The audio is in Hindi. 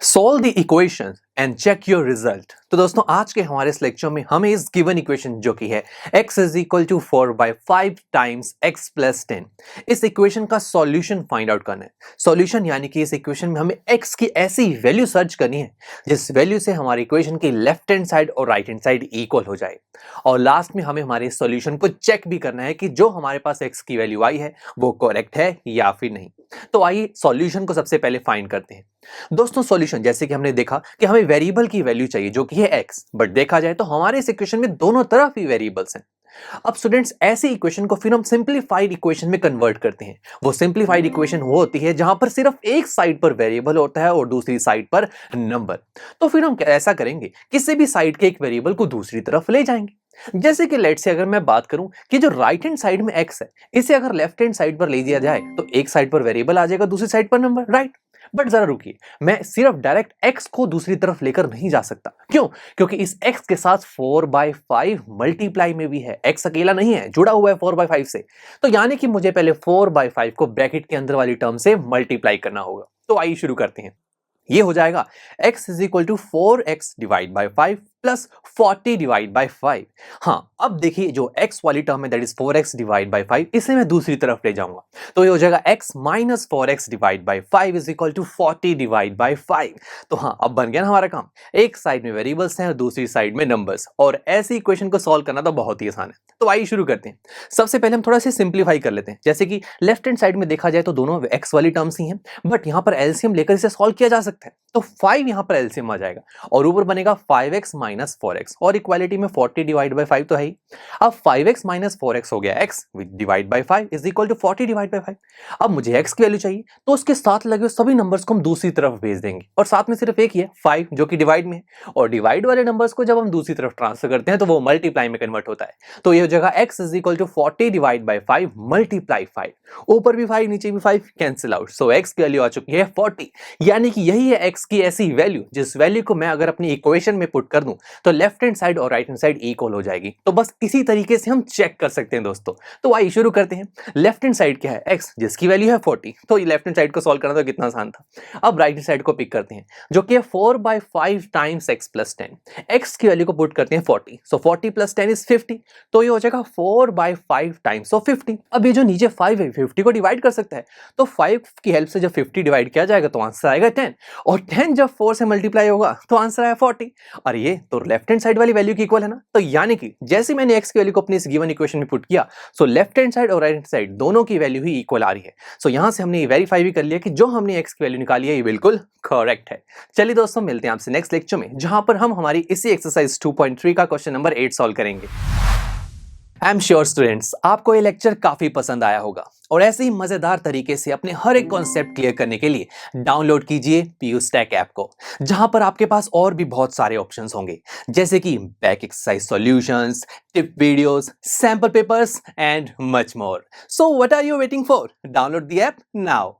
Solve the equation and check your result. तो दोस्तों आज के हमारे इस लेक्चर में हमें इस गिवन इक्वेशन जो कि है x is equal to 4/5 times x plus 10, इस इक्वेशन का सॉल्यूशन फाइंड आउट करना है। सॉल्यूशन यानी कि इस इक्वेशन में हमें x की ऐसी वैल्यू सर्च करनी है जिस वैल्यू से हमारी इक्वेशन की लेफ्ट हैंड साइड और राइट हैंड साइड इक्वल हो जाए, और लास्ट में हमें हमारे सॉल्यूशन को चेक भी करना है कि जो हमारे पास x की वैल्यू आई है वो करेक्ट है या फिर नहीं। तो आइए सॉल्यूशन को सबसे पहले फाइंड करते हैं। दोस्तों सॉल्यूशन, जैसे कि हमने देखा कि हमें वेरिएबल की वैल्यू चाहिए जो कि है x, बट देखा जाए तो हमारे इस इक्वेशन में दोनों तरफ ही वेरिएबल्स हैं। अब स्टूडेंट्स ऐसी इक्वेशन को फिर हम सिंपलीफाइड इक्वेशन में कन्वर्ट करते हैं। वो सिंपलीफाइड इक्वेशन वो होती है जहां पर सिर्फ एक साइड पर वेरिएबल होता है और दूसरी साइड पर नंबर। तो फिर हम ऐसा करेंगे, किसी भी साइड के एक वेरिएबल को दूसरी तरफ ले जाएंगे। जैसे कि लेट से अगर मैं बात करूं कि जो राइट हैंड साइड में x है, इसे अगर लेफ्ट हैंड साइड पर ले दिया जाए तो एक साइड पर वेरिएबल आ जाएगा, दूसरी साइड पर नंबर, राइट। बट जरा रुकिए, मैं सिर्फ डायरेक्ट x को दूसरी तरफ लेकर नहीं जा सकता। क्यों? क्योंकि इस x के साथ 4/5 मल्टीप्लाई में भी है, x अकेला नहीं है, जुड़ा हुआ है 4/5 से। तो यानी कि मुझे पहले 4/5 को ब्रैकेट के अंदर वाली टर्म से मल्टीप्लाई करना होगा। तो आइए शुरू करते हैं। ये हो जाएगा x is equal to 4x divide by 5 plus 40 divide by 5। हाँ, अब देखिए जो x वाली टर्म है that is 4x divide by 5, इसे मैं दूसरी तरफ ले जाऊंगा तो ये हो जाएगा x minus 4x divide by 5 is equal to 40 divide by 5। तो हाँ, अब बन गया ना हमारा काम। एक साइड में वेरिएबल्स हैं और दूसरी साइड में नंबर्स, और ऐसी इक्वेशन को सॉल्व करना तो बहुत ही आसान है। तो आइए शुरू करते हैं। सबसे पहले हम थोड़ा सा सिंप्लीफाई कर लेते हैं। जैसे कि लेफ्ट हैंड साइड में देखा जाए तो दोनों x वाली टर्म्स ही हैं, बट यहाँ पर एलसीएम लेकर इसे सॉल्व किया जा सकता है। तो 5 यहाँ पर एलसीएम आ जाएगा और ऊपर बनेगा 5x माइनस 4x, और इक्वालिटी में 40 डिवाइड बाई 5 तो है ही। अब 5x माइनस 4x हो गया x divide by 5 is equal to 40 divide by 5। अब मुझे x की वैल्यू चाहिए तो उसके साथ लगे हुए सभी नंबर्स को हम दूसरी तरफ भेज देंगे, और साथ में सिर्फ एक ही है 5 जो कि डिवाइड में है, और डिवाइड वाले नंबर्स को जब हम दूसरी तरफ ट्रांसफर करते हैं तो वो मल्टीप्लाई में कन्वर्ट होता है। तो ये हो जाएगा x is equal to 40 divide by 5 multiply 5। ऊपर भी 5 नीचे भी 5 कैंसिल आउट, सो x की वैल्यू आ चुकी है 40। यानी कि यही है x की ऐसी वैल्यू जिस वैल्यू को मैं अगर अपनी इक्वेशन में पुट कर दूं तो लेफ्ट हैंड साइड और राइट हैंड साइड इक्वल हो जाएगी। तो बस इसी तरीके से हम चेक कर सकते हैं दोस्तों। तो आइए शुरू करते हैं। लेफ्ट हैंड साइड क्या है? x, जिसकी वैल्यू है 40। तो ये लेफ्ट हैंड साइड को सॉल्व करना तो कितना आसान था। अब राइट हैंड साइड को पिक करते हैं जो कि है 4/5 टाइम्स x प्लस 10। x की वैल्यू को पुट करते हैं 40, सो 40 प्लस 10 इज 50। तो ये हो जाएगा 4/5 टाइम्स ऑफ 50। अब ये जो नीचे 5 है 50 को डिवाइड कर सकता है, तो 5 की हेल्प से जब 50 डिवाइड किया जाएगा तो आंसर आएगा 10, और 10 जब 4 से मल्टीप्लाई होगा तो आंसर आया 40। और ये तो लेफ्ट हैंड साइड वाली वैल्यू की इक्वल है ना। तो यानी कि जैसे मैंने x की वैल्यू को अपनी इस गिवन इक्वेशन में पुट किया, सो लेफ्ट हैंड साइड और राइट हैंड साइड दोनों की वैल्यू ही इक्वल आ रही है। सो यहां से हमने ये वेरीफाई भी कर लिया कि जो हमने x की वैल्यू निकाली है ये बिल्कुल करेक्ट है। चलिए दोस्तों, मिलते हैं आपसे नेक्स्ट लेक्चर में जहां पर हम हमारी इसी एक्सरसाइज 2.3 का क्वेश्चन नंबर 8 सॉल्व करेंगे। आई एम श्योर स्टूडेंट्स आपको ये लेक्चर काफी पसंद आया होगा, और ऐसे ही मजेदार तरीके से अपने हर एक कॉन्सेप्ट क्लियर करने के लिए डाउनलोड कीजिए PU Stack ऐप को, जहां पर आपके पास और भी बहुत सारे ऑप्शंस होंगे, जैसे कि back exercise solutions, tip videos, sample papers and much more. So what are you waiting for? Download the app now.